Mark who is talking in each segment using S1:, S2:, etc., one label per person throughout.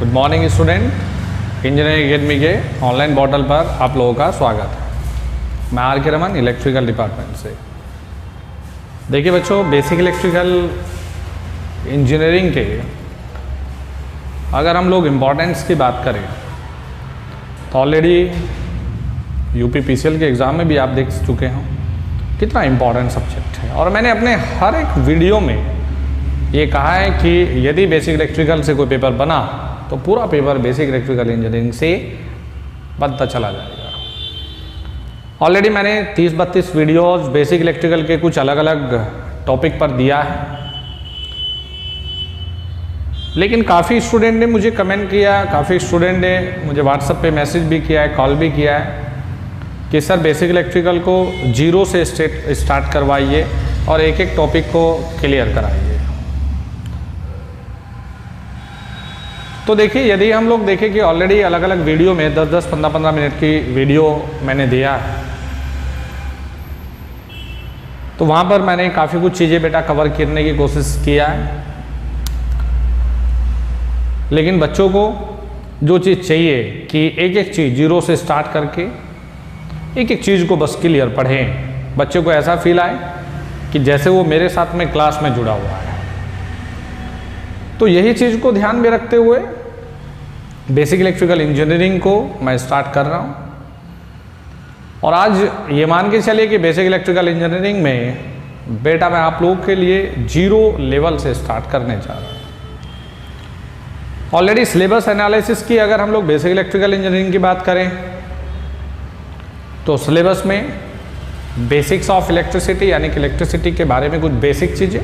S1: Good morning student. Engineering academy के online portal पर आप लोगों का स्वागत है। मैं आर के रमन इलेक्ट्रिकल डिपार्टमेंट से। देखिए बच्चों, बेसिक इलेक्ट्रिकल इंजीनियरिंग के अगर हम लोग इम्पोर्टेंस की बात करें तो ऑलरेडी यूपीपीसीएल के एग्ज़ाम में भी आप देख चुके हो कितना इम्पोर्टेंट सब्जेक्ट है। और मैंने अपने हर एक वीडियो में ये कहा है कि यदि बेसिक इलेक्ट्रिकल से कोई पेपर बना तो पूरा पेपर बेसिक इलेक्ट्रिकल इंजीनियरिंग से बनता चला जाएगा। ऑलरेडी मैंने 30-32 वीडियोस बेसिक इलेक्ट्रिकल के कुछ अलग अलग टॉपिक पर दिया है, लेकिन काफ़ी स्टूडेंट ने मुझे कमेंट किया, काफ़ी स्टूडेंट ने मुझे व्हाट्सएप पे मैसेज भी किया है, कॉल भी किया है कि सर बेसिक इलेक्ट्रिकल को जीरो से स्टार्ट करवाइए और एक एक टॉपिक को क्लियर कराइए। तो देखिए, यदि हम लोग देखें कि ऑलरेडी अलग अलग वीडियो में 10-10, 15-15 मिनट की वीडियो मैंने दिया है, तो वहाँ पर मैंने काफ़ी कुछ चीज़ें बेटा कवर करने की कोशिश किया है। लेकिन बच्चों को जो चीज़ चाहिए कि एक एक चीज़ जीरो से स्टार्ट करके एक एक चीज़ को बस क्लियर पढ़ें, बच्चे को ऐसा फील आए कि जैसे वो मेरे साथ में क्लास में जुड़ा हुआ है। तो यही चीज़ को ध्यान में रखते हुए बेसिक इलेक्ट्रिकल इंजीनियरिंग को मैं स्टार्ट कर रहा हूँ। और आज ये मान के चलिए कि बेसिक इलेक्ट्रिकल इंजीनियरिंग में बेटा मैं आप लोगों के लिए जीरो लेवल से स्टार्ट करने जा रहा हूँ। ऑलरेडी सिलेबस एनालिसिस की अगर हम लोग बेसिक इलेक्ट्रिकल इंजीनियरिंग की बात करें तो सिलेबस में बेसिक्स ऑफ इलेक्ट्रिसिटी यानी कि इलेक्ट्रिसिटी के बारे में कुछ बेसिक चीज़ें,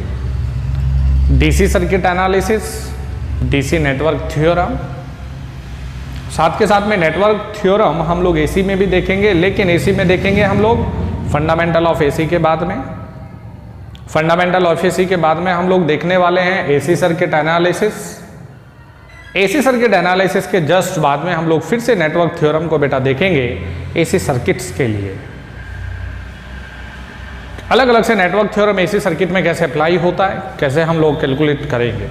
S1: DC circuit analysis, DC network theorem, साथ के साथ में नेटवर्क थ्योरम हम लोग एसी में भी देखेंगे, लेकिन एसी में देखेंगे हम लोग फंडामेंटल ऑफ एसी के बाद में। फंडामेंटल ऑफ एसी के बाद में हम लोग देखने वाले हैं AC circuit analysis. AC circuit analysis के जस्ट बाद में हम लोग फिर से नेटवर्क थ्योरम को बेटा देखेंगे एसी सर्किट्स के लिए। अलग अलग से नेटवर्क थ्योरम एसी सर्किट में कैसे अप्लाई होता है, कैसे हम लोग कैलकुलेट करेंगे।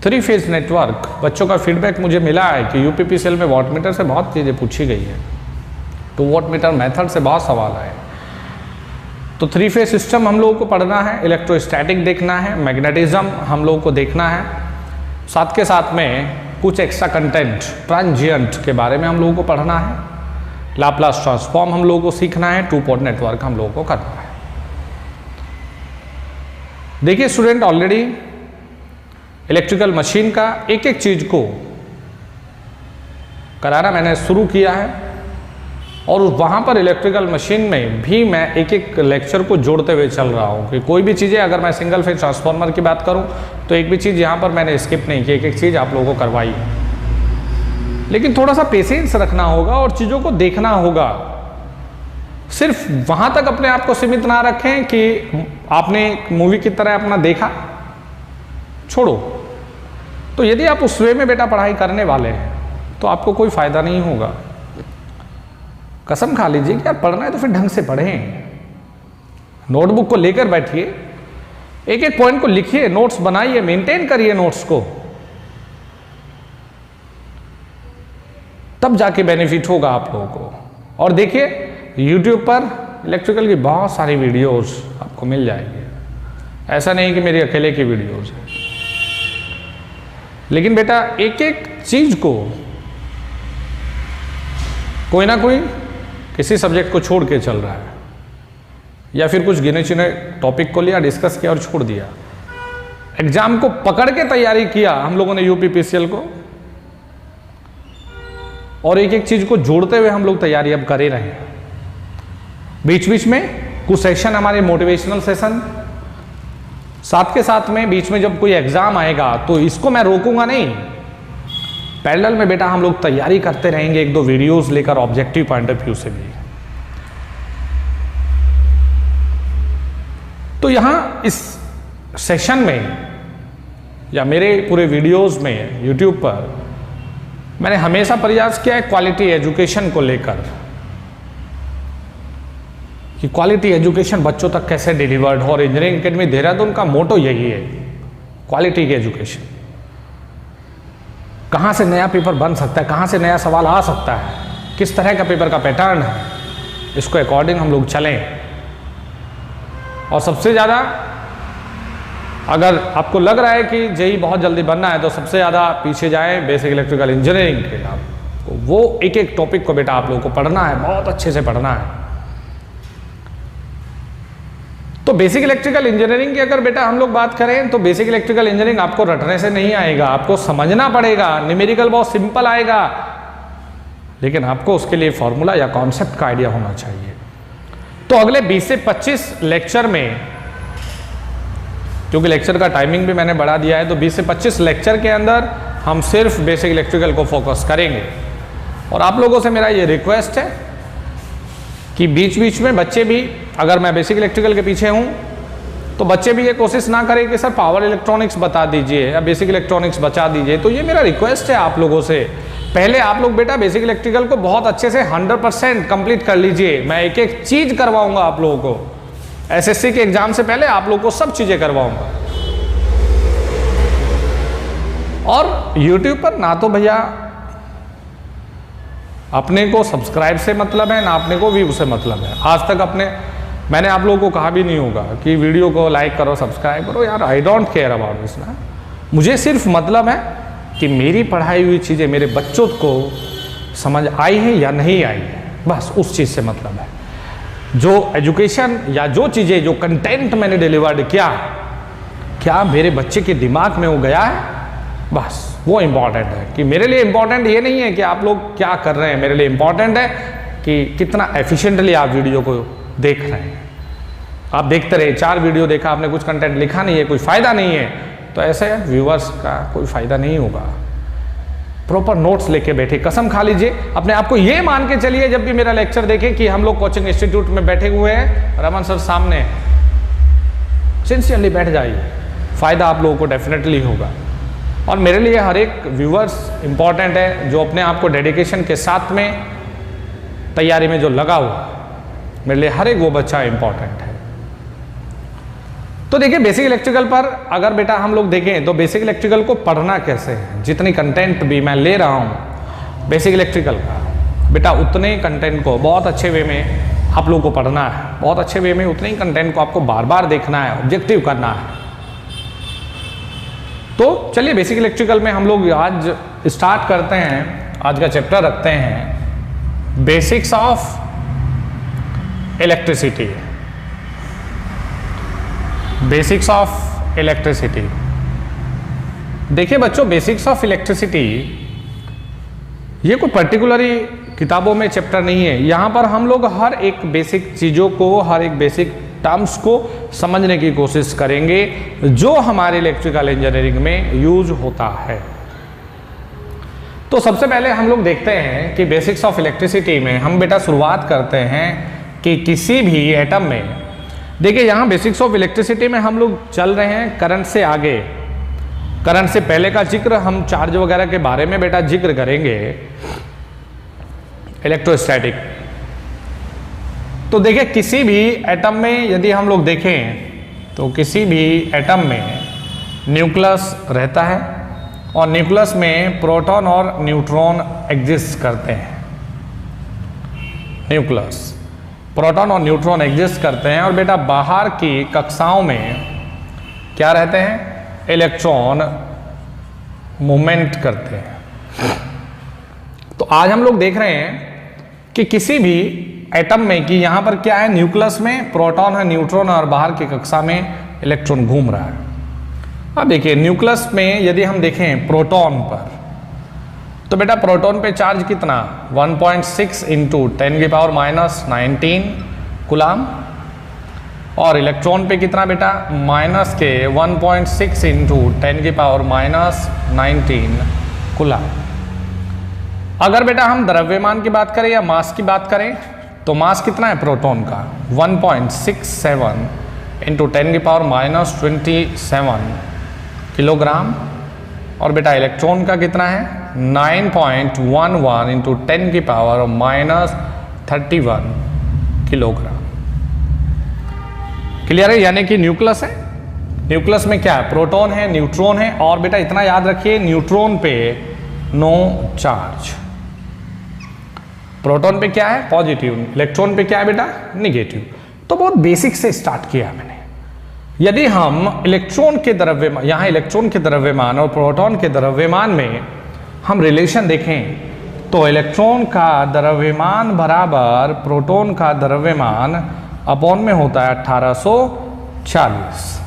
S1: 3 फेज नेटवर्क, बच्चों का फीडबैक मुझे मिला है कि यूपीपीसीएल में वॉटमीटर से बहुत चीज़ें पूछी गई है, 2 वॉटमीटर मेथड से बहुत सवाल आए। तो 3 फेज सिस्टम हम लोगों को पढ़ना है, इलेक्ट्रोस्टैटिक देखना है, मैग्नेटिज्म हम लोगों को देखना है, साथ के साथ में कुछ एक्स्ट्रा कंटेंट ट्रांजिएंट के बारे में हम लोगों को पढ़ना है, लाप्लास ट्रांसफॉर्म हम लोगों को सीखना है, 2 पोर्ट नेटवर्क हम लोगों को करना है। देखिए स्टूडेंट, ऑलरेडी इलेक्ट्रिकल मशीन का एक एक चीज को कराना मैंने शुरू किया है, और वहाँ पर इलेक्ट्रिकल मशीन में भी मैं एक एक लेक्चर को जोड़ते हुए चल रहा हूँ कि कोई भी चीज़ें, अगर मैं सिंगल फेज ट्रांसफार्मर की बात करूँ तो एक भी चीज़ यहाँ पर मैंने स्किप नहीं की, एक एक चीज़ आप लोगों को करवाई। लेकिन थोड़ा सा पेशेंस रखना होगा और चीज़ों को देखना होगा। सिर्फ वहाँ तक अपने आप को सीमित ना रखें कि आपने एक मूवी की तरह अपना देखा, छोड़ो। तो यदि आप उस वे में बेटा पढ़ाई करने वाले हैं तो आपको कोई फ़ायदा नहीं होगा। कसम खा लीजिए कि यार पढ़ना है तो फिर ढंग से पढ़ें। नोटबुक को लेकर बैठिए, एक एक पॉइंट को लिखिए, नोट्स बनाइए, मेंटेन करिए नोट्स को, तब जाके बेनिफिट होगा आप लोगों को। और देखिए YouTube पर इलेक्ट्रिकल की बहुत सारी वीडियोस आपको मिल जाएंगी, ऐसा नहीं कि मेरी अकेले की वीडियोस है। लेकिन बेटा एक एक चीज को कोई ना कोई किसी सब्जेक्ट को छोड़ के चल रहा है, या फिर कुछ गिने चुने टॉपिक को लिया, डिस्कस किया और छोड़ दिया। एग्जाम को पकड़ के तैयारी किया हम लोगों ने यूपीपीसीएल को, और एक एक चीज को जोड़ते हुए हम लोग तैयारी अब कर ही रहे हैं। बीच बीच में कुछ सेशन हमारे मोटिवेशनल सेशन, साथ के साथ में बीच में जब कोई एग्जाम आएगा तो इसको मैं रोकूंगा नहीं, पैरेलल में बेटा हम लोग तैयारी करते रहेंगे, 1-2 वीडियोस लेकर ऑब्जेक्टिव पॉइंट ऑफ व्यू से भी। तो यहाँ इस सेशन में या मेरे पूरे वीडियोस में यूट्यूब पर मैंने हमेशा प्रयास किया है क्वालिटी एजुकेशन को लेकर, कि क्वालिटी एजुकेशन बच्चों तक कैसे डिलीवर्ड हो। और इंजीनियरिंग एकेडमी देहरादून का मोटो यही है, क्वालिटी की एजुकेशन। कहाँ से नया पेपर बन सकता है, कहाँ से नया सवाल आ सकता है, किस तरह का पेपर का पैटर्न है, इसको अकॉर्डिंग हम लोग चलें। और सबसे ज़्यादा अगर आपको लग रहा है कि जेईई बहुत जल्दी बनना है, तो सबसे ज़्यादा पीछे जाएं बेसिक इलेक्ट्रिकल इंजीनियरिंग के। आपको वो एक एक टॉपिक को बेटा आप लोगों को पढ़ना है, बहुत अच्छे से पढ़ना है। तो बेसिक इलेक्ट्रिकल इंजीनियरिंग की अगर बेटा हम लोग बात करें, तो बेसिक इलेक्ट्रिकल इंजीनियरिंग आपको रटने से नहीं आएगा, आपको समझना पड़ेगा। न्यूमेरिकल बहुत सिंपल आएगा, लेकिन आपको उसके लिए फॉर्मूला या कॉन्सेप्ट का आइडिया होना चाहिए। तो अगले 20 से 25 लेक्चर में, क्योंकि लेक्चर का टाइमिंग भी मैंने बढ़ा दिया है, तो 20 से 25 लेक्चर के अंदर हम सिर्फ बेसिक इलेक्ट्रिकल को फोकस करेंगे। और आप लोगों से मेरा ये रिक्वेस्ट है कि बीच बीच में बच्चे भी, अगर मैं बेसिक इलेक्ट्रिकल के पीछे हूँ, तो बच्चे भी ये कोशिश ना करें कि सर पावर इलेक्ट्रॉनिक्स बता दीजिए या बेसिक इलेक्ट्रॉनिक्स बता दीजिए। तो ये मेरा रिक्वेस्ट है आप लोगों से, पहले आप लोग बेटा बेसिक इलेक्ट्रिकल को बहुत अच्छे से 100% कंप्लीट कर लीजिए। मैं एक एक चीज करवाऊंगा आप लोगों को, एसएससी के एग्जाम से पहले आप लोगों को सब चीजें करवाऊंगा। और यूट्यूब पर ना तो भैया अपने को सब्सक्राइब से मतलब है, ना अपने को व्यू से मतलब है। आज तक मैंने आप लोगों को कहा भी नहीं होगा कि वीडियो को लाइक करो, सब्सक्राइब करो। यार I don't care about this ना। मुझे सिर्फ मतलब है कि मेरी पढ़ाई हुई चीज़ें मेरे बच्चों को समझ आई है या नहीं आई है, बस उस चीज़ से मतलब है। जो एजुकेशन या जो चीज़ें, जो कंटेंट मैंने डिलीवर्ड किया, क्या मेरे बच्चे के दिमाग में वो गया है, बस वो इम्पॉर्टेंट है। कि मेरे लिए इम्पॉर्टेंट ये नहीं है कि आप लोग क्या कर रहे हैं, मेरे लिए इम्पॉर्टेंट है कि कितना एफिशिएंटली आप वीडियो को देख रहे हैं। आप देखते रहे, 4 वीडियो देखा आपने, कुछ कंटेंट लिखा नहीं है, कोई फ़ायदा नहीं है, तो ऐसे व्यूअर्स का कोई फ़ायदा नहीं होगा। प्रॉपर नोट्स लेके बैठे, कसम खा लीजिए, अपने आप को ये मान के चलिए जब भी मेरा लेक्चर देखें कि हम लोग कोचिंग इंस्टीट्यूट में बैठे हुए हैं, रमन सर सामने, सिंसियरली बैठ जाइए, फ़ायदा आप लोगों को डेफिनेटली होगा। और मेरे लिए हर एक व्यूअर्स इंपॉर्टेंट है, जो अपने आप को डेडिकेशन के साथ में तैयारी में जो लगा हुआ, मेरे लिए हर एक वो बच्चा इंपॉर्टेंट है। तो देखिए बेसिक इलेक्ट्रिकल पर अगर बेटा हम लोग देखें, तो बेसिक इलेक्ट्रिकल को पढ़ना कैसे है। जितनी कंटेंट भी मैं ले रहा हूँ बेसिक इलेक्ट्रिकल का, बेटा उतने कंटेंट को बहुत अच्छे वे में आप लोग को पढ़ना है, बहुत अच्छे वे में उतने ही कंटेंट को आपको बार बार देखना है, ऑब्जेक्टिव करना है। तो चलिए बेसिक इलेक्ट्रिकल में हम लोग आज स्टार्ट करते हैं। आज का चैप्टर रखते हैं basics of electricity. Basics of electricity, देखिए बच्चों, बेसिक्स ऑफ इलेक्ट्रिसिटी ये कोई पर्टिकुलरली किताबों में चैप्टर नहीं है। यहाँ पर हम लोग हर एक बेसिक चीज़ों को, हर एक बेसिक टर्म्स को समझने की कोशिश करेंगे जो हमारे इलेक्ट्रिकल इंजीनियरिंग में यूज होता है। तो सबसे पहले हम लोग देखते हैं कि बेसिक्स ऑफ इलेक्ट्रिसिटी में हम बेटा शुरुआत करते हैं कि किसी भी एटम में, देखिए यहाँ बेसिक्स ऑफ इलेक्ट्रिसिटी में हम लोग चल रहे हैं करंट से आगे। करंट से पहले का जिक्र हम चार्ज वगैरह के बारे में बेटा जिक्र करेंगे, इलेक्ट्रोस्टैटिक। तो देखिए किसी भी एटम में यदि हम लोग देखें, तो किसी भी एटम में न्यूक्लियस रहता है और न्यूक्लियस में प्रोटॉन और न्यूट्रॉन एग्जिस्ट करते हैं। न्यूक्लियस, प्रोटॉन और न्यूट्रॉन एग्जिस्ट करते हैं और बेटा बाहर की कक्षाओं में क्या रहते हैं, इलेक्ट्रॉन मूवमेंट करते हैं। तो आज हम लोग देख रहे हैं कि किसी भी एटम में कि यहाँ पर क्या है, न्यूक्लियस में प्रोटॉन है, न्यूट्रॉन और बाहर की कक्षा में इलेक्ट्रॉन घूम रहा है। अब देखिए न्यूक्लियस में यदि हम देखें प्रोटॉन पर, तो बेटा प्रोटॉन पे चार्ज कितना, 1.6 इंटू 10⁻⁻19 कूलाम, और इलेक्ट्रॉन पे कितना बेटा, माइनस के 1.6 इंटू 10⁻⁻19 कूलाम। अगर बेटा हम द्रव्यमान की बात करें या मास की बात करें, तो मास कितना है प्रोटॉन का, 1.67 इंटू 10⁻⁻27 किलोग्राम, और बेटा इलेक्ट्रॉन का कितना है, 9.11 इंटू 10⁻⁻31 किलोग्राम। क्लियर है, यानी कि न्यूक्लियस है, न्यूक्लियस में क्या है, प्रोटॉन है, न्यूट्रॉन है, और बेटा इतना याद रखिए न्यूट्रॉन पे नो चार्ज। प्रोटॉन पे क्या है? पॉजिटिव। इलेक्ट्रॉन पे क्या है बेटा? निगेटिव। तो बहुत बेसिक से स्टार्ट किया मैंने। यदि हम इलेक्ट्रॉन के द्रव्यमान, यहाँ इलेक्ट्रॉन के द्रव्यमान और प्रोटॉन के द्रव्यमान में हम रिलेशन देखें तो इलेक्ट्रॉन का द्रव्यमान बराबर प्रोटॉन का द्रव्यमान अपॉन में होता है 1840।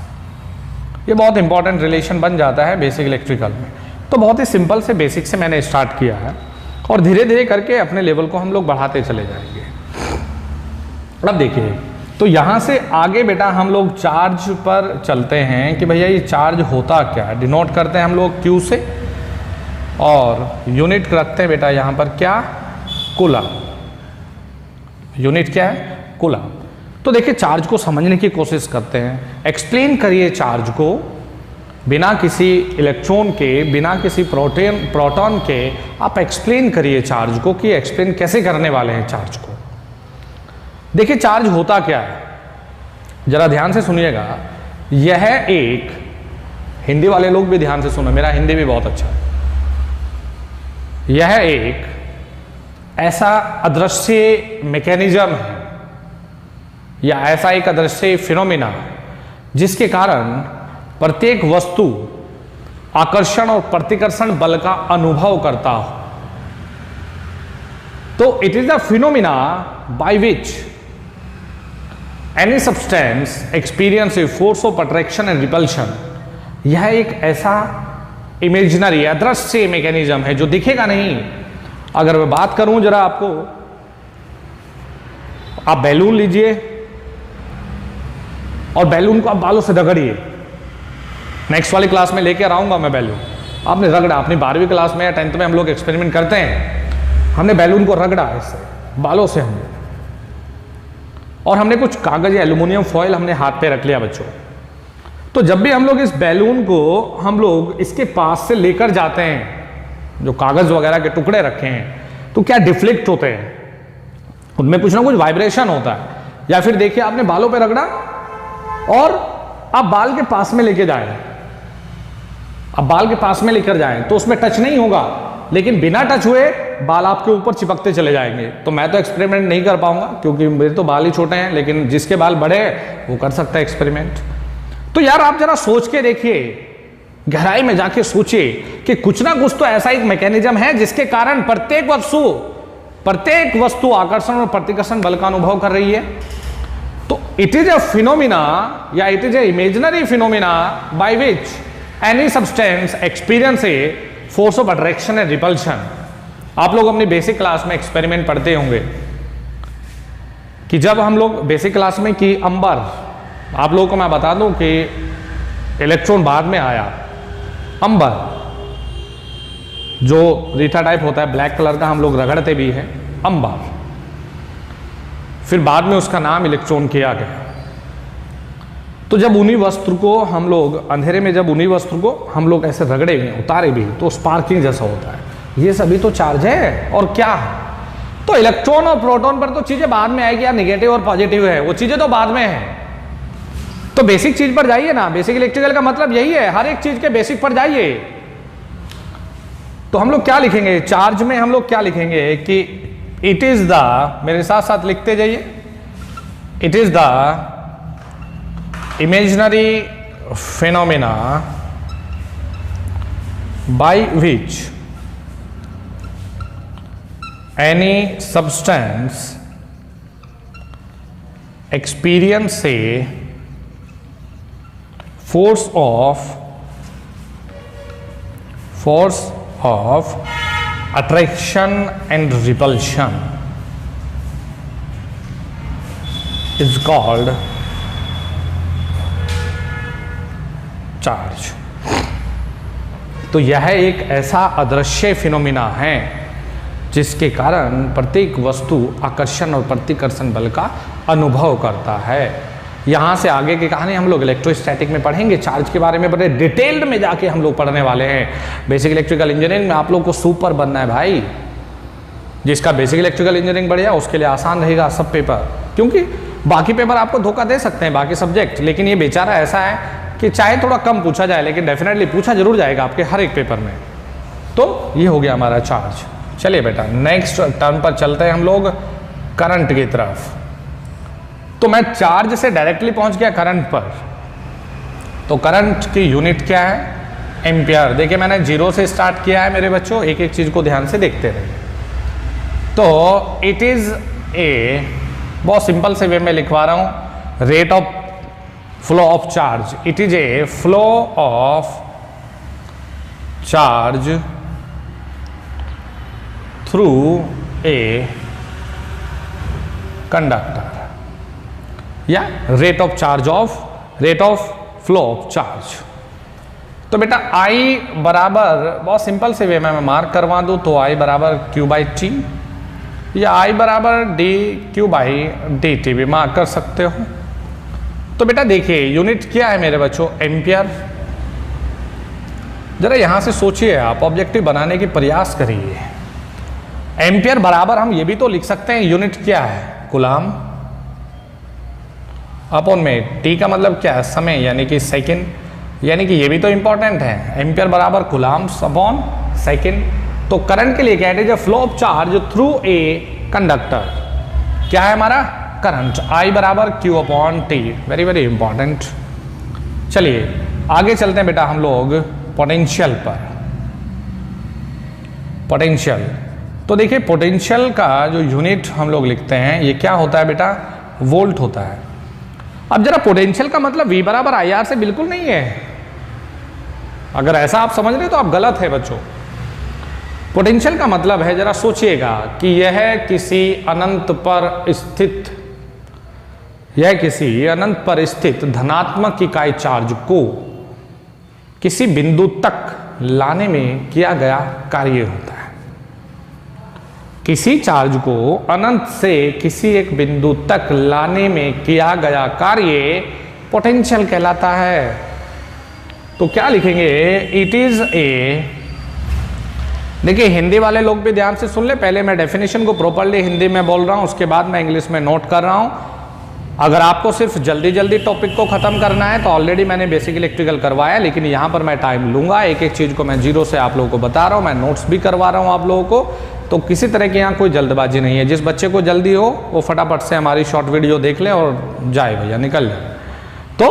S1: ये बहुत इंपॉर्टेंट रिलेशन बन जाता है बेसिक इलेक्ट्रिकल में। तो बहुत ही सिंपल से बेसिक से मैंने स्टार्ट किया है और धीरे धीरे करके अपने लेवल को हम लोग बढ़ाते चले जाएंगे। अब देखिए, तो यहाँ से आगे बेटा हम लोग चार्ज पर चलते हैं कि भैया ये चार्ज होता क्या है। डिनोट करते हैं हम लोग Q से और यूनिट रखते हैं बेटा यहाँ पर क्या? कूलम। यूनिट क्या है? कूलम। तो देखिए चार्ज को समझने की कोशिश करते हैं। एक्सप्लेन करिए चार्ज को बिना किसी इलेक्ट्रॉन के, बिना किसी प्रोटॉन के आप एक्सप्लेन करिए चार्ज को कि एक्सप्लेन कैसे करने वाले हैं चार्ज को। देखिए चार्ज होता क्या है, जरा ध्यान से सुनिएगा। यह एक, हिंदी वाले लोग भी ध्यान से सुनो, मेरा हिंदी भी बहुत अच्छा है। यह एक ऐसा अदृश्य मैकेनिज्म है या ऐसा एक अदृश्य फिनोमिना जिसके कारण प्रत्येक वस्तु आकर्षण और प्रतिकर्षण बल का अनुभव करता हो। तो it is the phenomena by which any substance experience a force of attraction and repulsion. यह एक ऐसा इमेजिनरी अदृश्य मैकेनिज्म है जो दिखेगा नहीं। अगर मैं बात करूं जरा आपको, आप बैलून लीजिए और बैलून को आप बालों से रगड़िए। नेक्स्ट वाली क्लास में लेकर आऊंगा मैं बैलून। आपने रगड़ा, अपनी 12वीं क्लास में या 10th में हम लोग एक्सपेरिमेंट करते हैं, हमने बैलून को रगड़ा ऐसे बालों से हमने, और हमने कुछ कागज या एल्यूमिनियम फॉयल हमने हाथ पे रख लिया बच्चों। तो जब भी हम लोग इस बैलून को हम लोग इसके पास से लेकर जाते हैं, जो कागज वगैरह के टुकड़े रखे हैं, तो क्या डिफ्लेक्ट होते हैं, उनमें कुछ ना कुछ वाइब्रेशन होता है। या फिर देखिए आपने बालों पे रगड़ा और आप बाल के पास में लेके जाएं, आप बाल के पास में लेकर जाएं तो उसमें टच नहीं होगा, लेकिन बिना टच हुए बाल आपके ऊपर चिपकते चले जाएंगे। तो मैं तो एक्सपेरिमेंट नहीं कर पाऊंगा क्योंकि मेरे तो बाल ही छोटे हैं, लेकिन जिसके बाल बड़े हैं वो कर सकता है एक्सपेरिमेंट। तो यार आप जरा सोच के देखिए, गहराई में जाके सोचिए कि कुछ ना कुछ तो ऐसा एक मैकेनिज्म है जिसके कारण प्रत्येक वस्तु आकर्षण और प्रतिकर्षण बल का अनुभव कर रही है। तो इट इज अ फिनोमिना या it is a imaginary phenomena by which any substance experience a force of attraction and repulsion. आप लोग अपनी बेसिक क्लास में एक्सपेरिमेंट पढ़ते होंगे कि जब हम लोग बेसिक क्लास में कि अंबर, आप लोगों को मैं बता दूं कि इलेक्ट्रॉन बाद में आया, अंबर जो रीठा टाइप होता है ब्लैक कलर का, हम लोग रगड़ते भी हैं अंबर, फिर बाद में उसका नाम इलेक्ट्रॉन किया गया। तो जब उन्हीं वस्त्र को हम लोग अंधेरे में, जब उन्हीं वस्त्र को हम लोग ऐसे रगड़े भी, उतारे भी, तो स्पार्किंग जैसा होता है। ये सभी तो चार्ज है और क्या है। तो इलेक्ट्रॉन और प्रोटॉन पर तो चीजें बाद में आएगी यार, निगेटिव और पॉजिटिव है, वो चीजें तो बाद में है। तो बेसिक चीज पर जाइए ना, बेसिक इलेक्ट्रिकल का मतलब यही है, हर एक चीज के बेसिक पर जाइए। तो हम लोग क्या लिखेंगे चार्ज में, हम लोग क्या लिखेंगे कि इट इज द, मेरे साथ साथ लिखते जाइए, it is the imaginary phenomena by which any substance experience से force of attraction and repulsion is called charge। तो यह एक ऐसा अदृश्य फिनोमिना है जिसके कारण प्रत्येक वस्तु आकर्षण और प्रतिकर्षण बल का अनुभव करता है। यहाँ से आगे की कहानी हम लोग इलेक्ट्रोस्टैटिक में पढ़ेंगे, चार्ज के बारे में बड़े डिटेल्ड में जाके हम लोग पढ़ने वाले हैं। बेसिक इलेक्ट्रिकल इंजीनियरिंग में आप लोग को सुपर बनना है भाई। जिसका बेसिक इलेक्ट्रिकल इंजीनियरिंग बढ़िया उसके लिए आसान रहेगा सब पेपर, क्योंकि बाकी पेपर आपको धोखा दे सकते हैं बाकी सब्जेक्ट, लेकिन ये बेचारा ऐसा है कि चाहे थोड़ा कम पूछा जाए लेकिन डेफिनेटली पूछा जरूर जाएगा आपके हर एक पेपर में। तो ये हो गया हमारा चार्ज। चलिए बेटा नेक्स्ट टर्म पर चलते हैं हम लोग करंट की तरफ। तो मैं चार्ज से डायरेक्टली पहुंच गया करंट पर, तो करंट की यूनिट क्या है? एम्पियर। देखिए मैंने 0 से स्टार्ट किया है मेरे बच्चों, एक एक चीज को ध्यान से देखते रहिए। तो इट इज ए, बहुत सिंपल से वे में लिखवा रहा हूं, rate of flow of charge. It is a flow of charge through a conductor, या rate of charge of, rate of flow of charge. तो बेटा I बराबर, बहुत सिंपल से वे में मैं मार्क करवा दूं, तो I बराबर Q/T या I बराबर dQ/dt भी मार्क कर सकते हो। तो बेटा देखिए यूनिट क्या है मेरे बच्चों? एम्पियर। जरा यहां से सोचिए, आप ऑब्जेक्टिव बनाने की प्रयास करिए। एम्पियर बराबर हम ये भी तो लिख सकते हैं, यूनिट क्या है? कूलाम। अपॉन में T का मतलब क्या है? समय, यानी कि सेकेंड, यानी कि ये भी तो इंपॉर्टेंट है। एम्पियर बराबर कूलाम्स अपॉन सेकेंड। तो करंट के लिए क्या है? Flow of charge through a conductor, क्या है हमारा? करंट। I बराबर Q/T, वेरी वेरी इंपॉर्टेंट। चलिए आगे चलते हैं बेटा हम लोग पोटेंशियल पर। पोटेंशियल, तो देखिए पोटेंशियल का जो यूनिट हम लोग लिखते हैं ये क्या होता है बेटा? वोल्ट होता है। अब जरा पोटेंशियल का मतलब V बराबर IR से बिल्कुल नहीं है। अगर ऐसा आप समझ रहे तो आप गलत है बच्चों। पोटेंशियल का मतलब है, जरा सोचिएगा, कि यह किसी अनंत पर स्थित, यह किसी अनंत पर स्थित धनात्मक इकाई चार्ज को किसी बिंदु तक लाने में किया गया कार्य होता है। किसी चार्ज को अनंत से किसी एक बिंदु तक लाने में किया गया कार्य पोटेंशियल कहलाता है। तो क्या लिखेंगे? इट इज ए, देखिए हिंदी वाले लोग भी ध्यान से सुन ले, पहले मैं डेफिनेशन को प्रॉपर्ली हिंदी में बोल रहा हूं, उसके बाद मैं इंग्लिश में नोट कर रहा हूं। अगर आपको सिर्फ जल्दी जल्दी टॉपिक को खत्म करना है तो ऑलरेडी मैंने बेसिक इलेक्ट्रिकल करवाया, लेकिन यहां पर मैं टाइम लूंगा, एक एक चीज को मैं 0 से आप लोगों को बता रहा हूं, मैं नोट्स भी करवा रहा हूं आप लोगों को। तो किसी तरह की यहाँ कोई जल्दबाजी नहीं है। जिस बच्चे को जल्दी हो वो फटाफट से हमारी शॉर्ट वीडियो देख ले और जाए भैया, निकल जाए। तो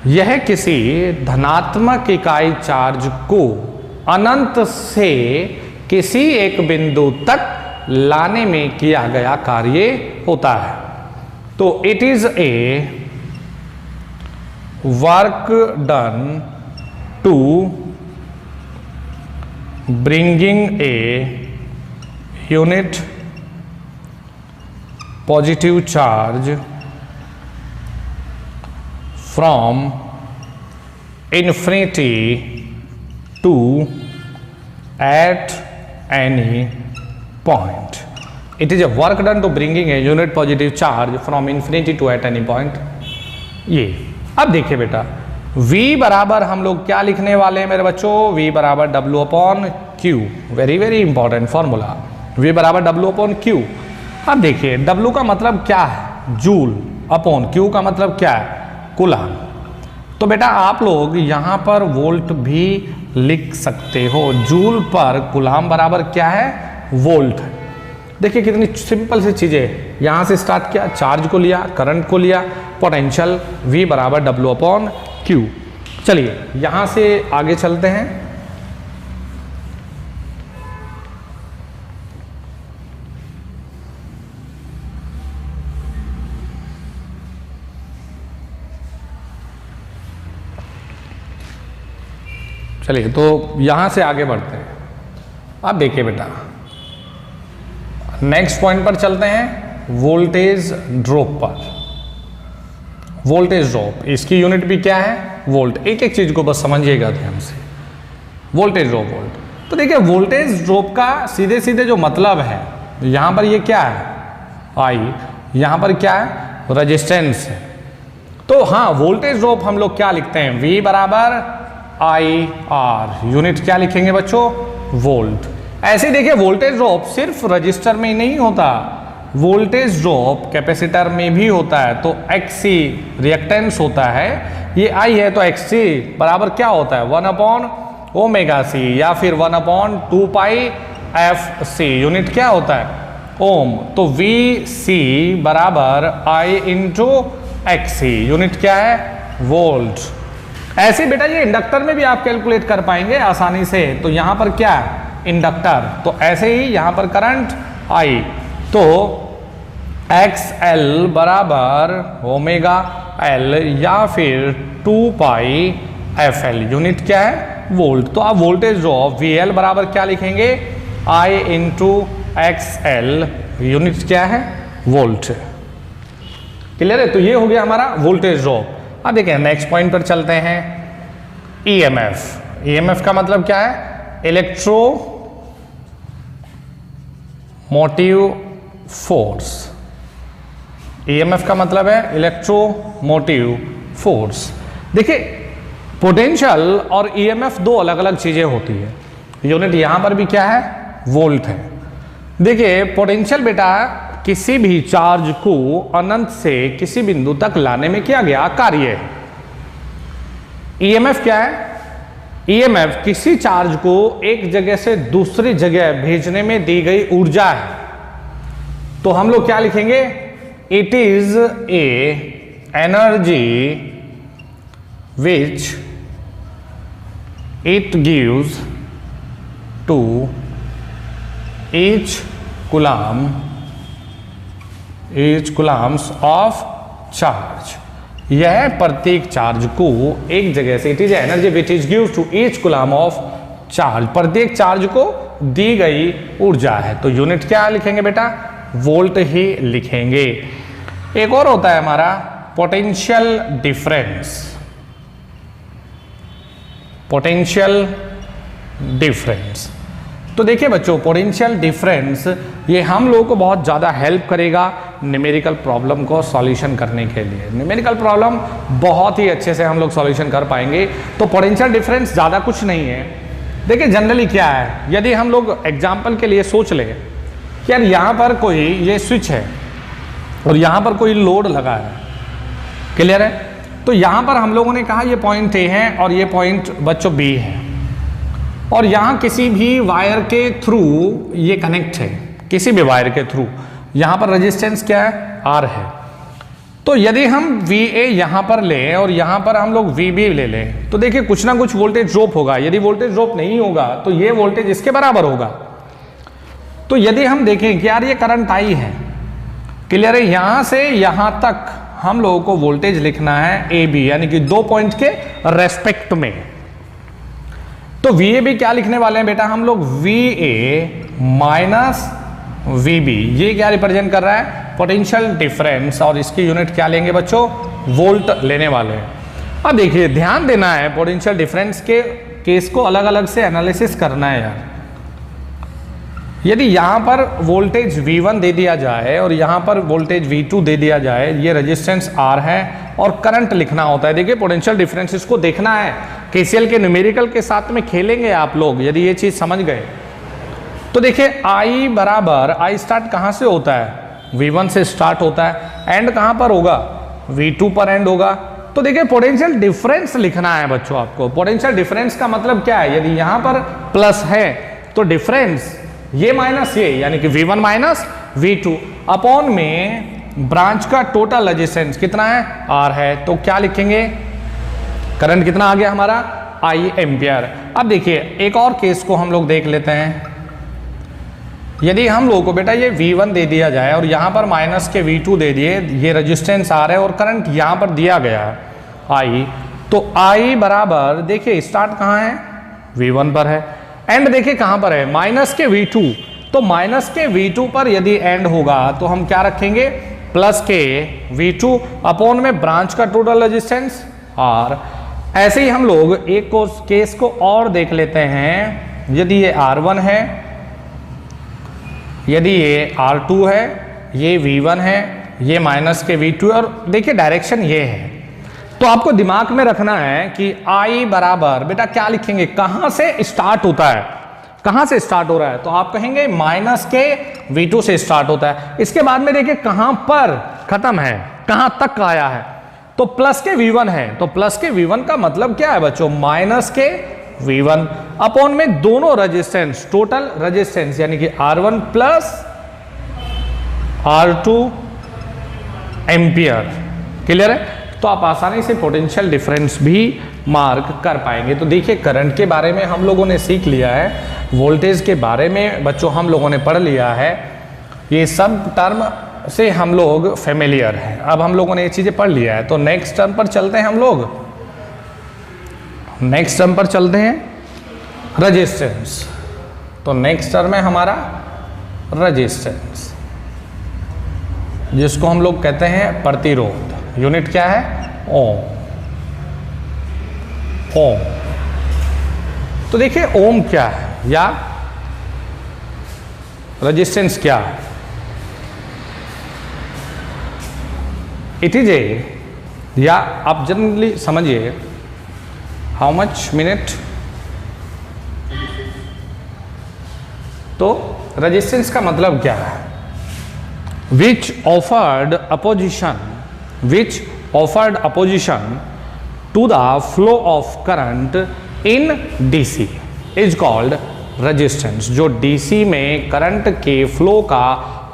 S1: यह किसी धनात्मक इकाई चार्ज को अनंत से किसी एक बिंदु तक लाने में किया गया कार्य होता है। तो it is a work done to bringing a unit positive charge from infinity to at any point. It is a work done to bringing a unit positive charge from infinity to at any point. ये अब देखिए बेटा V बराबर हम लोग क्या लिखने वाले हैं मेरे बच्चों? V बराबर W/Q, very very important formula. V बराबर W/Q। अब देखिए W का मतलब क्या है? जूल, अपॉन Q का मतलब क्या है? कूलाम। तो बेटा आप लोग यहां पर वोल्ट भी लिख सकते हो। जूल पर कूलाम बराबर क्या है? वोल्ट। देखिए कितनी सिंपल सी चीजें, यहां से स्टार्ट किया, चार्ज को लिया, करंट को लिया, पोटेंशियल V बराबर W/Q। चलिए यहां से आगे चलते हैं। चलिए तो यहां से आगे बढ़ते हैं। अब देखिए बेटा नेक्स्ट पॉइंट पर चलते हैं, वोल्टेज ड्रॉप पर। वोल्टेज ड्रॉप, इसकी यूनिट भी क्या है? वोल्ट। एक एक चीज को बस समझिएगा ध्यान से। Voltage drop, volt. तो देखिए वोल्टेज ड्रॉप का सीधे सीधे जो मतलब है, यहां पर ये क्या है? I, यहां पर क्या है? रेजिस्टेंस है। तो हाँ वोल्टेज ड्रॉप हम लोग क्या लिखते हैं? V बराबर IR। यूनिट क्या लिखेंगे बच्चों? वोल्ट। ऐसे देखिए वोल्टेज ड्रॉप सिर्फ रजिस्टर में ही नहीं होता, वोल्टेज ड्रॉप कैपेसिटर में भी होता है। तो XC रिएक्टेंस होता है, ये I है, तो XC बराबर क्या होता है? 1/, ओमेगा सी, या फिर 1/2 पाई एफ सी। यूनिट क्या होता है? ओम। तो वी सी बराबर आई इंटू एक्स सी। यूनिट क्या है? वोल्ट। ऐसे बेटा ये इंडक्टर में भी आप कैलकुलेट कर पाएंगे आसानी से। तो यहां पर क्या है? इंडक्टर। तो ऐसे ही यहां पर करंट आई, तो एक्स एल बराबर ओमेगा एल या फिर 2 पाई एफ एल। यूनिट क्या है? वोल्ट। तो आप वोल्टेज ड्रॉप वी एल बराबर क्या लिखेंगे? आई इंटू एक्स एल। यूनिट क्या है? वोल्ट। क्लियर है? तो ये हो गया हमारा वोल्टेज ड्रॉप। अब देखिए नेक्स्ट पॉइंट पर चलते हैं। ईएमएफ। ईएमएफ का मतलब क्या है? Electro motive force. ईएमएफ का मतलब है इलेक्ट्रोमोटिव फोर्स। देखिए पोटेंशियल और ईएमएफ दो अलग अलग चीजें होती है। यूनिट यहां पर भी क्या है? वोल्ट है। देखिए पोटेंशियल बेटा किसी भी चार्ज को अनंत से किसी बिंदु तक लाने में किया गया कार्य है। ईएमएफ क्या है? ईएमएफ किसी चार्ज को एक जगह से दूसरी जगह भेजने में दी गई ऊर्जा है। तो हम लोग क्या लिखेंगे? It is a energy which it gives to each coulombs of charge. यह प्रत्येक चार्ज को एक जगह से, it is energy which is gives to each coulomb of charge, प्रत्येक चार्ज को दी गई ऊर्जा है। तो यूनिट क्या लिखेंगे बेटा? वोल्ट ही लिखेंगे। एक और होता है हमारा पोटेंशियल डिफरेंस। पोटेंशियल डिफरेंस, तो देखिए बच्चों पोटेंशियल डिफरेंस ये हम लोगों को बहुत ज़्यादा हेल्प करेगा न्यूमेरिकल प्रॉब्लम को सॉल्यूशन करने के लिए। न्यूमेरिकल प्रॉब्लम बहुत ही अच्छे से हम लोग सॉल्यूशन कर पाएंगे। तो पोटेंशियल डिफरेंस ज़्यादा कुछ नहीं है। देखिए जनरली क्या है, यदि हम लोग एग्जाम्पल के लिए सोच लें कि यार यहाँ पर कोई ये स्विच है और यहाँ पर कोई लोड लगा है, क्लियर है? तो यहाँ पर हम लोगों ने कहा ये पॉइंट ए है और ये पॉइंट बच्चों बी है, और यहाँ किसी भी वायर के थ्रू ये कनेक्ट है, किसी भी वायर के थ्रू। यहाँ पर रेजिस्टेंस क्या है? आर है। तो यदि हम वी ए यहाँ पर लें और यहाँ पर हम लोग वी बी ले लें, तो देखिए कुछ ना कुछ वोल्टेज ड्रॉप होगा। यदि वोल्टेज ड्रॉप नहीं होगा तो ये वोल्टेज इसके बराबर होगा। तो यदि हम देखें कि यार ये करंट आई है, क्लियर है, यहाँ से यहाँ तक हम लोगों को वोल्टेज लिखना है ए बी, यानी कि दो पॉइंट के रेस्पेक्ट में। तो वी ए बी क्या लिखने वाले हैं बेटा हम लोग? V A minus V B. ये क्या रिप्रेजेंट कर रहा है? पोटेंशियल डिफरेंस, और इसकी यूनिट क्या लेंगे बच्चों? वोल्ट लेने वाले हैं। अब देखिए ध्यान देना है, पोटेंशियल डिफरेंस के केस को अलग अलग से एनालिसिस करना है यार। यदि यहाँ पर वोल्टेज V1 दे दिया जाए और यहाँ पर वोल्टेज V2 दे दिया जाए, ये रेजिस्टेंस R है और करंट लिखना होता है। देखिए पोटेंशियल डिफरेंस इसको देखना है। KCL के न्यूमेरिकल के साथ में खेलेंगे आप लोग यदि ये चीज समझ गए। तो देखिए I बराबर, I स्टार्ट कहाँ से होता है? V1 से स्टार्ट होता है। एंड कहाँ पर होगा? V2 पर एंड होगा। तो देखिए पोटेंशियल डिफरेंस लिखना है बच्चों आपको। पोटेंशियल डिफरेंस का मतलब क्या है? यदि यहाँ पर प्लस है तो डिफरेंस ये माइनस ये, यानी कि V1 माइनस V2 अपॉन में ब्रांच का टोटल रेजिस्टेंस कितना है? R है। तो क्या लिखेंगे? करंट कितना आ गया हमारा? I ampere. अब देखिए एक और केस को हम लोग देख लेते हैं। यदि हम लोगों को बेटा ये V1 दे दिया जाए और यहाँ पर माइनस के V2 दे दिए, ये रेजिस्टेंस R है और करंट यहाँ पर दिया गया है I, तो I बराबर देखिए स्टार्ट कहाँ है? V1 पर है। एंड देखिए कहां पर है? माइनस के V2। तो माइनस के V2 पर यदि एंड होगा तो हम क्या रखेंगे? प्लस के V2 अपॉन में ब्रांच का टोटल रेजिस्टेंस R। ऐसे ही हम लोग एक केस को और देख लेते हैं। यदि ये R1 है, यदि ये R2 है, ये V1 है, ये माइनस के V2 और देखिए डायरेक्शन ये है। तो आपको दिमाग में रखना है कि I बराबर बेटा क्या लिखेंगे? कहां से स्टार्ट होता है? कहां से स्टार्ट हो रहा है? तो आप कहेंगे माइनस के V2 से स्टार्ट होता है। इसके बाद में देखिए कहां पर खत्म है, कहां तक आया है? तो प्लस के V1 है। तो प्लस के V1 का मतलब क्या है बच्चों? माइनस के V1 अपॉन में दोनों रेजिस्टेंस, टोटल रेजिस्टेंस यानी कि R1 plus R2 ampere. Clear है? तो आप आसानी से पोटेंशियल डिफरेंस भी मार्क कर पाएंगे। तो देखिए करंट के बारे में हम लोगों ने सीख लिया है, वोल्टेज के बारे में बच्चों हम लोगों ने पढ़ लिया है, ये सब टर्म से हम लोग फेमिलियर हैं। अब हम लोगों ने ये चीज़ें पढ़ लिया है, तो नेक्स्ट टर्म पर चलते हैं हम लोग। नेक्स्ट टर्म पर चलते हैं, रेजिस्टेंस। तो नेक्स्ट टर्म है हमारा रेजिस्टेंस, जिसको हम लोग कहते हैं प्रतिरोध। यूनिट क्या है? ओम। ओम। तो देखिए ओम क्या है या रेजिस्टेंस क्या है? इट इज ए, या आप जनरली समझिए हाउ मच मिनट। तो रेजिस्टेंस का मतलब क्या है? which offered opposition to the flow of current in DC is called resistance। जो DC में करंट के फ्लो का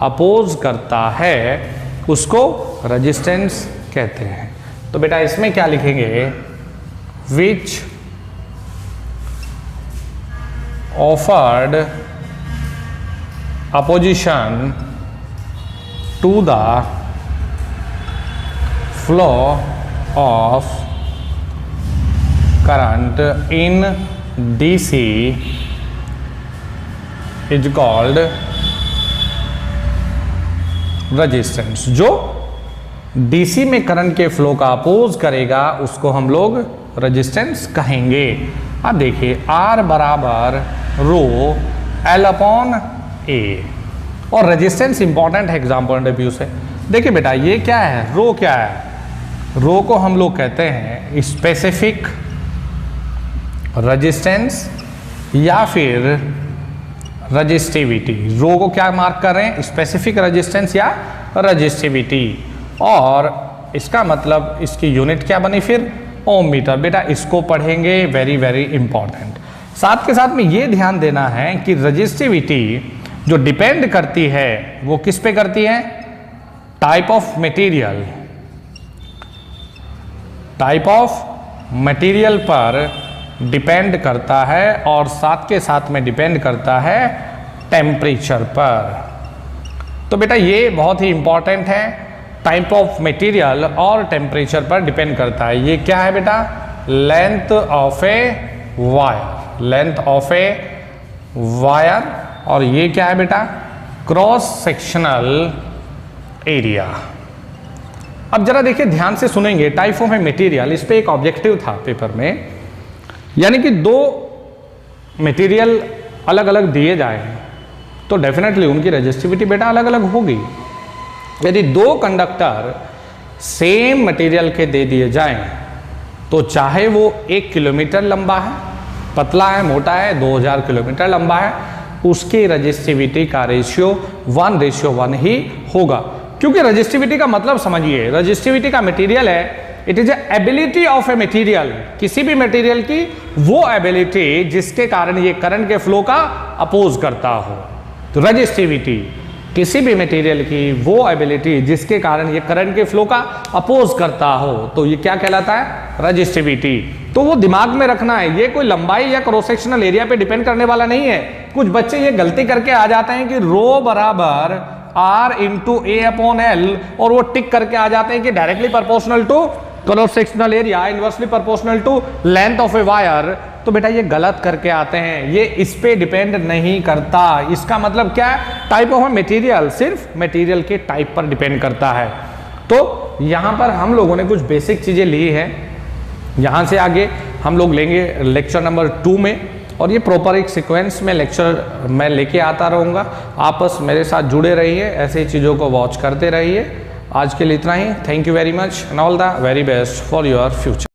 S1: अपोज करता है उसको रेजिस्टेंस कहते हैं। तो बेटा इसमें क्या लिखेंगे? which offered opposition to the flow of current in DC is called resistance। जो DC में करंट के फ्लो का अपोज करेगा उसको हम लोग रेजिस्टेंस कहेंगे। अब देखिए R बराबर रो L अपॉन A, और रेजिस्टेंस इंपॉर्टेंट है एग्जाम पॉइंट ऑफ व्यू से। देखिए बेटा ये क्या है? रो क्या है? रो को हम लोग कहते हैं स्पेसिफिक रेजिस्टेंस या फिर रजिस्टिविटी। रो को क्या मार्क कर रहे हैं? स्पेसिफिक रेजिस्टेंस या रजिस्टिविटी। और इसका मतलब इसकी यूनिट क्या बनी फिर? ओम मीटर। बेटा इसको पढ़ेंगे, वेरी वेरी इंपॉर्टेंट। साथ के साथ में ये ध्यान देना है कि रजिस्टिविटी जो डिपेंड करती है वो किस पे करती है? Type of material. Type of material पर डिपेंड करता है और साथ के साथ में डिपेंड करता है टेम्परेचर पर। तो बेटा ये बहुत ही इंपॉर्टेंट है, टाइप ऑफ मटेरियल और टेम्परेचर पर डिपेंड करता है। ये क्या है बेटा? Length of a wire. Length of a wire. और ये क्या है बेटा? Cross sectional area. अब जरा देखिए ध्यान से सुनेंगे, टाइप ऑफ ए मटेरियल, इस पे एक ऑब्जेक्टिव था पेपर में, यानी कि दो मटेरियल अलग अलग दिए जाए तो डेफिनेटली उनकी रेजिस्टिविटी बेटा अलग अलग होगी। यदि दो कंडक्टर सेम मटेरियल के दे दिए जाएं तो चाहे वो 1 किलोमीटर लंबा है, पतला है, मोटा है, 2000 किलोमीटर लंबा है, उसकी रेजिस्टिविटी का रेशियो 1:1 ही होगा। क्योंकि रेजिस्टिविटी का मतलब समझिए, रेजिस्टिविटी का मटेरियल है, it is ability of a material, किसी भी मटेरियल की वो एबिलिटी जिसके कारण ये करंट के फ्लो का अपोज करता हो। तो रेजिस्टिविटी किसी भी मटेरियल की वो एबिलिटी जिसके कारण ये करंट के फ्लो का अपोज करता हो, तो ये क्या कहलाता है? रेजिस्टिविटी। तो वो दिमाग में रखना है, ये कोई लंबाई या क्रॉस सेक्शनल एरिया पे डिपेंड करने वाला नहीं है। कुछ बच्चे ये गलती करके आ जाते हैं कि रो बराबर R into A upon L, और वो टिक करके आ जाते हैं कि directly proportional to cross sectional area, inversely proportional to length of a wire. तो बेटा ये गलत करके आते हैं, ये इस पे डिपेंड नहीं करता। इसका मतलब क्या है? टाइप ऑफ मटेरियल सिर्फ मटेरियल के टाइप पर डिपेंड करता है। तो यहाँ पर हम लोगों ने कुछ बेसिक चीजें ली है, यहाँ से आगे हम लोग लेंगे लेक्चर नंबर 2 में, और ये प्रॉपर एक सीक्वेंस में लेक्चर मैं लेके आता रहूँगा। आप बस मेरे साथ जुड़े रहिए, ऐसे चीज़ों को वॉच करते रहिए। आज के लिए इतना ही। Thank you very much and all the very best for your future.